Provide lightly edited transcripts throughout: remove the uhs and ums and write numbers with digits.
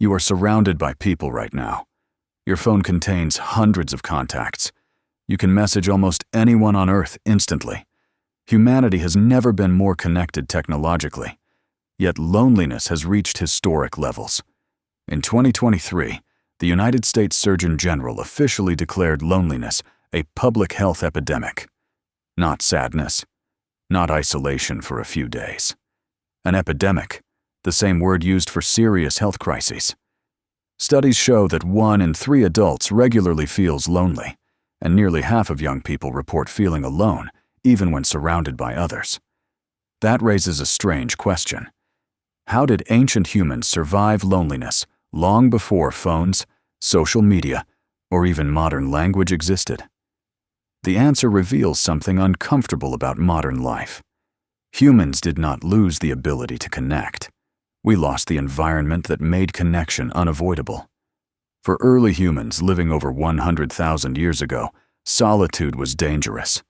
You are surrounded by people right now. Your phone contains hundreds of contacts. You can message almost anyone on Earth instantly. Humanity has never been more connected technologically. Yet loneliness has reached historic levels. In 2023, the United States Surgeon General officially declared loneliness a public health epidemic. Not sadness, not isolation for a few days. An epidemic, the same word used for serious health crises. Studies show that 1 in 3 adults regularly feels lonely, and nearly half of young people report feeling alone, even when surrounded by others. That raises a strange question. How did ancient humans survive loneliness long before phones, social media, or even modern language existed? The answer reveals something uncomfortable about modern life. Humans did not lose the ability to connect. We lost the environment that made connection unavoidable. For early humans living over 100,000 years ago, solitude was dangerous.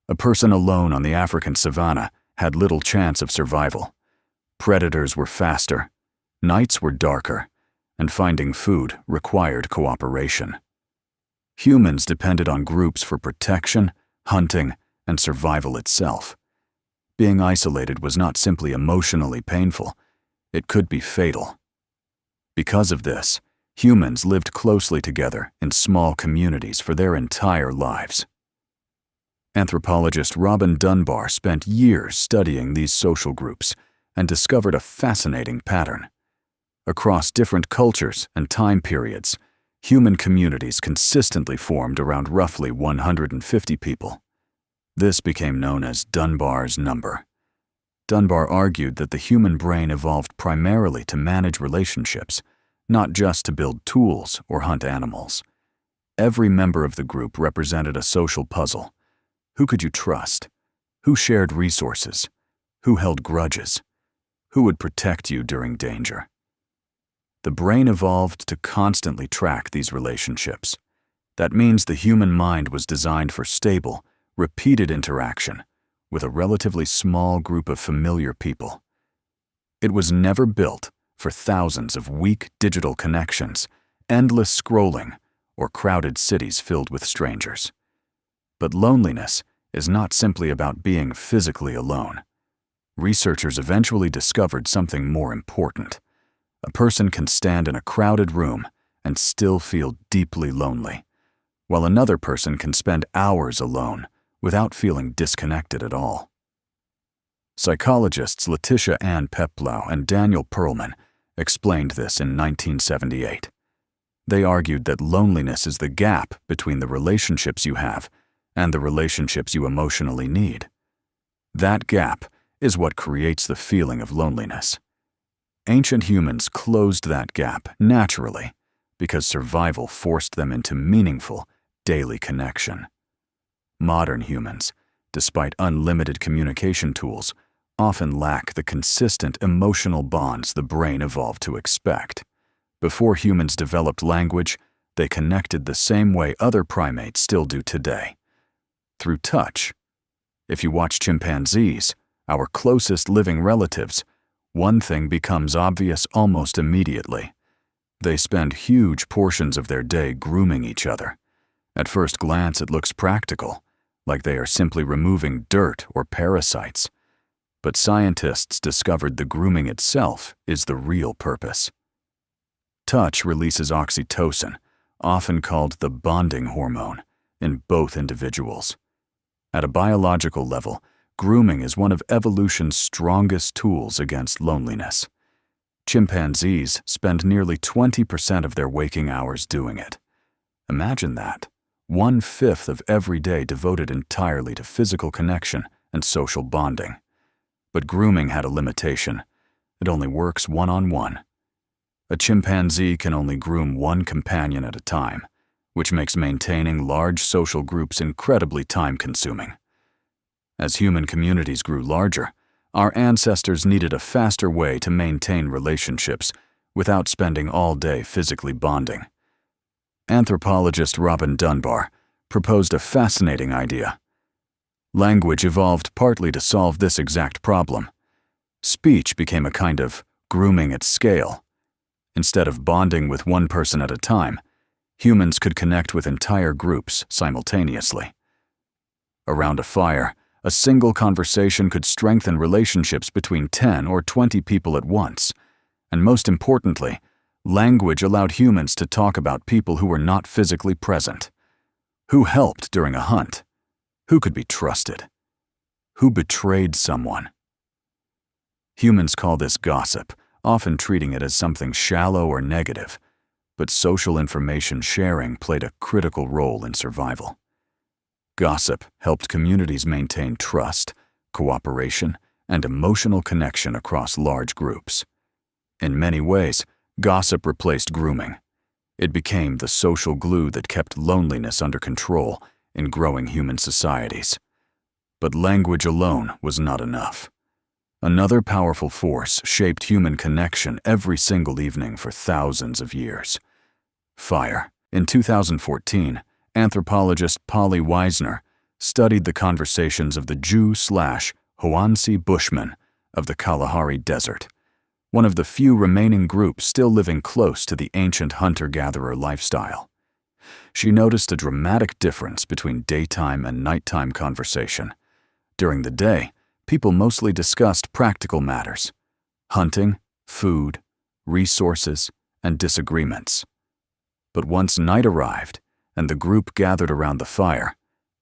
A person alone on the African savanna had little chance of survival. Predators were faster, nights were darker, and finding food required cooperation. Humans depended on groups for protection, hunting, and survival itself. Being isolated was not simply emotionally painful, it could be fatal. Because of this, humans lived closely together in small communities for their entire lives. Anthropologist Robin Dunbar spent years studying these social groups and discovered a fascinating pattern. Across different cultures and time periods, human communities consistently formed around roughly 150 people. This became known as Dunbar's number. Dunbar argued that the human brain evolved primarily to manage relationships, not just to build tools or hunt animals. Every member of the group represented a social puzzle. Who could you trust? Who shared resources? Who held grudges? Who would protect you during danger? The brain evolved to constantly track these relationships. That means the human mind was designed for stable, repeated interaction with a relatively small group of familiar people. It was never built for thousands of weak digital connections, endless scrolling, or crowded cities filled with strangers. But loneliness is not simply about being physically alone. Researchers eventually discovered something more important. A person can stand in a crowded room and still feel deeply lonely, while another person can spend hours alone without feeling disconnected at all. Psychologists Letitia Ann Peplau and Daniel Perlman explained this in 1978. They argued that loneliness is the gap between the relationships you have and the relationships you emotionally need. That gap is what creates the feeling of loneliness. Ancient humans closed that gap naturally because survival forced them into meaningful, daily connection. Modern humans, despite unlimited communication tools, often lack the consistent emotional bonds the brain evolved to expect. Before humans developed language, they connected the same way other primates still do today, through touch. If you watch chimpanzees, our closest living relatives, one thing becomes obvious almost immediately. They spend huge portions of their day grooming each other. At first glance, it looks practical, like they are simply removing dirt or parasites. But scientists discovered the grooming itself is the real purpose. Touch releases oxytocin, often called the bonding hormone, in both individuals. At a biological level, grooming is one of evolution's strongest tools against loneliness. Chimpanzees spend nearly 20% of their waking hours doing it. Imagine that. 1/5 of every day devoted entirely to physical connection and social bonding. But grooming had a limitation. It only works one-on-one. A chimpanzee can only groom one companion at a time, which makes maintaining large social groups incredibly time-consuming. As human communities grew larger, our ancestors needed a faster way to maintain relationships without spending all day physically bonding. Anthropologist Robin Dunbar proposed a fascinating idea. Language evolved partly to solve this exact problem. Speech became a kind of grooming at scale. Instead of bonding with one person at a time, humans could connect with entire groups simultaneously. Around a fire, a single conversation could strengthen relationships between 10 or 20 people at once. And most importantly, language allowed humans to talk about people who were not physically present. Who helped during a hunt? Who could be trusted? Who betrayed someone? Humans call this gossip, often treating it as something shallow or negative, but social information sharing played a critical role in survival. Gossip helped communities maintain trust, cooperation, and emotional connection across large groups. In many ways, gossip replaced grooming. It became the social glue that kept loneliness under control in growing human societies. But language alone was not enough. Another powerful force shaped human connection every single evening for thousands of years. Fire. In 2014, anthropologist Polly Wisner studied the conversations of the Jew/Hoansi Bushmen of the Kalahari Desert, one of the few remaining groups still living close to the ancient hunter-gatherer lifestyle. She noticed a dramatic difference between daytime and nighttime conversation. During the day, people mostly discussed practical matters: hunting, food, resources, and disagreements. But once night arrived and the group gathered around the fire,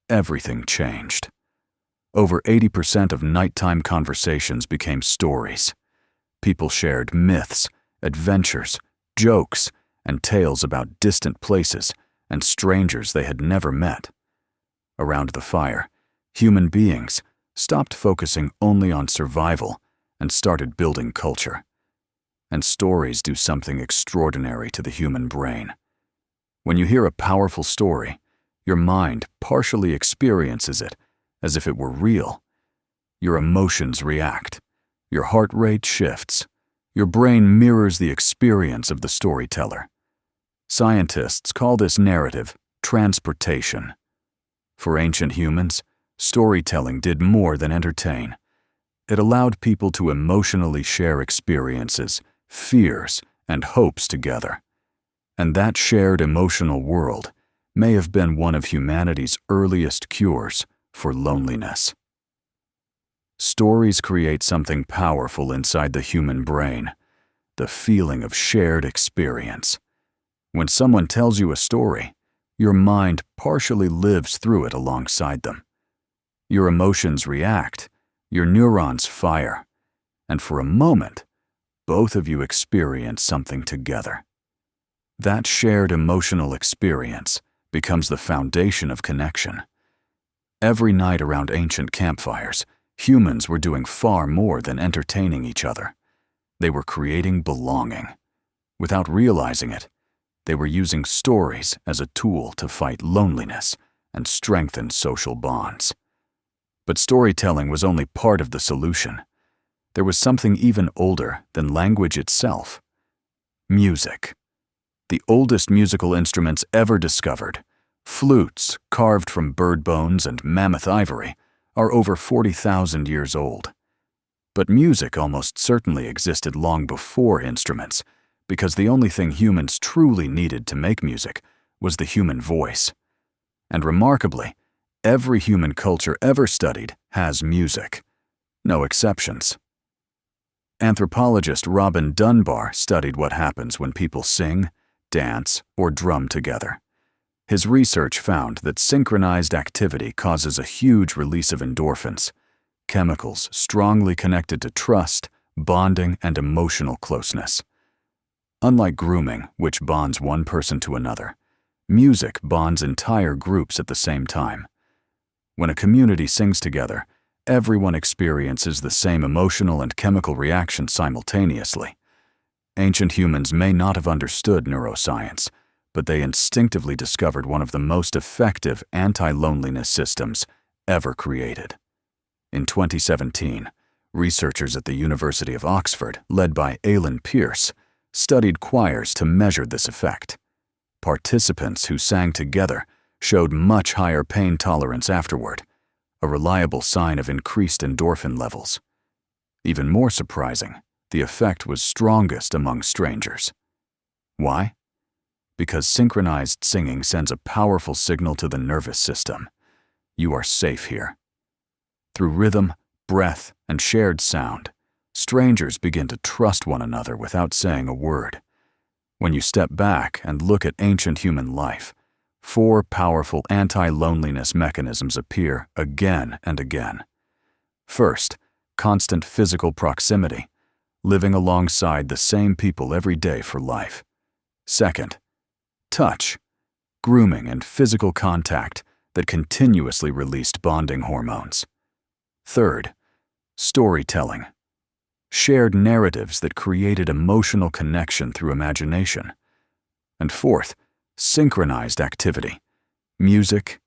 everything changed. Over 80% of nighttime conversations became stories. People shared myths, adventures, jokes, and tales about distant places and strangers they had never met. Around the fire, human beings stopped focusing only on survival and started building culture. And stories do something extraordinary to the human brain. When you hear a powerful story, your mind partially experiences it as if it were real. Your emotions react. Your heart rate shifts. Your brain mirrors the experience of the storyteller. Scientists call this narrative transportation. For ancient humans, storytelling did more than entertain. It allowed people to emotionally share experiences, fears, and hopes together. And that shared emotional world may have been one of humanity's earliest cures for loneliness. Stories create something powerful inside the human brain, the feeling of shared experience. When someone tells you a story, your mind partially lives through it alongside them. Your emotions react, your neurons fire, and for a moment, both of you experience something together. That shared emotional experience becomes the foundation of connection. Every night around ancient campfires, humans were doing far more than entertaining each other. They were creating belonging. Without realizing it, they were using stories as a tool to fight loneliness and strengthen social bonds. But storytelling was only part of the solution. There was something even older than language itself: music. The oldest musical instruments ever discovered, flutes carved from bird bones and mammoth ivory, are over 40,000 years old. But music almost certainly existed long before instruments, because the only thing humans truly needed to make music was the human voice. And remarkably, every human culture ever studied has music. No exceptions. Anthropologist Robin Dunbar studied what happens when people sing, dance, or drum together. His research found that synchronized activity causes a huge release of endorphins, chemicals strongly connected to trust, bonding, and emotional closeness. Unlike grooming, which bonds one person to another, music bonds entire groups at the same time. When a community sings together, everyone experiences the same emotional and chemical reaction simultaneously. Ancient humans may not have understood neuroscience, but they instinctively discovered one of the most effective anti-loneliness systems ever created. In 2017, researchers at the University of Oxford, led by Alan Pierce, studied choirs to measure this effect. Participants who sang together showed much higher pain tolerance afterward, a reliable sign of increased endorphin levels. Even more surprising, the effect was strongest among strangers. Why? Because synchronized singing sends a powerful signal to the nervous system. You are safe here. Through rhythm, breath, and shared sound, strangers begin to trust one another without saying a word. When you step back and look at ancient human life, 4 powerful anti-loneliness mechanisms appear again and again. First, constant physical proximity, living alongside the same people every day for life. Second, touch, grooming and physical contact that continuously released bonding hormones. Third, storytelling, shared narratives that created emotional connection through imagination. And fourth, synchronized activity, music,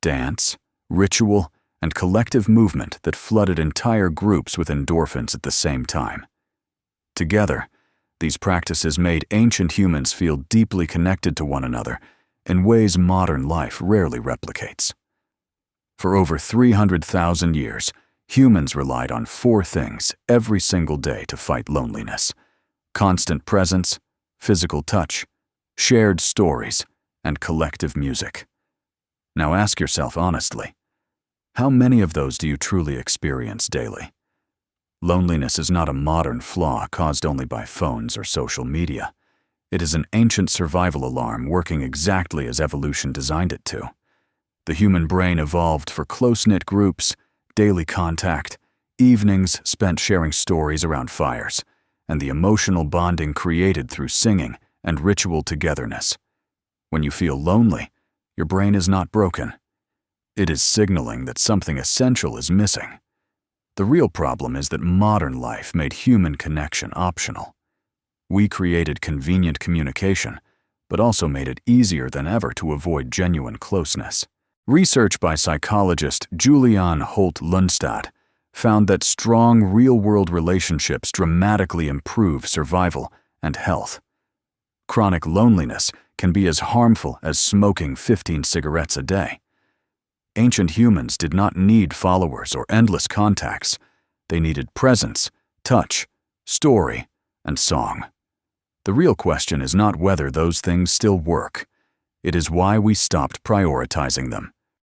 dance, ritual, and collective movement that flooded entire groups with endorphins at the same time. Together, these practices made ancient humans feel deeply connected to one another in ways modern life rarely replicates. For over 300,000 years, humans relied on 4 things every single day to fight loneliness: constant presence, physical touch, shared stories, and collective music. Now ask yourself honestly, how many of those do you truly experience daily? Loneliness is not a modern flaw caused only by phones or social media. It is an ancient survival alarm working exactly as evolution designed it to. The human brain evolved for close-knit groups, daily contact, evenings spent sharing stories around fires, and the emotional bonding created through singing and ritual togetherness. When you feel lonely, your brain is not broken. It is signaling that something essential is missing. The real problem is that modern life made human connection optional. We created convenient communication, but also made it easier than ever to avoid genuine closeness. Research by psychologist Julian Holt-Lundstad found that strong real-world relationships dramatically improve survival and health. Chronic loneliness can be as harmful as smoking 15 cigarettes a day. Ancient humans did not need followers or endless contacts. They needed presence, touch, story, and song. The real question is not whether those things still work. It is why we stopped prioritizing them.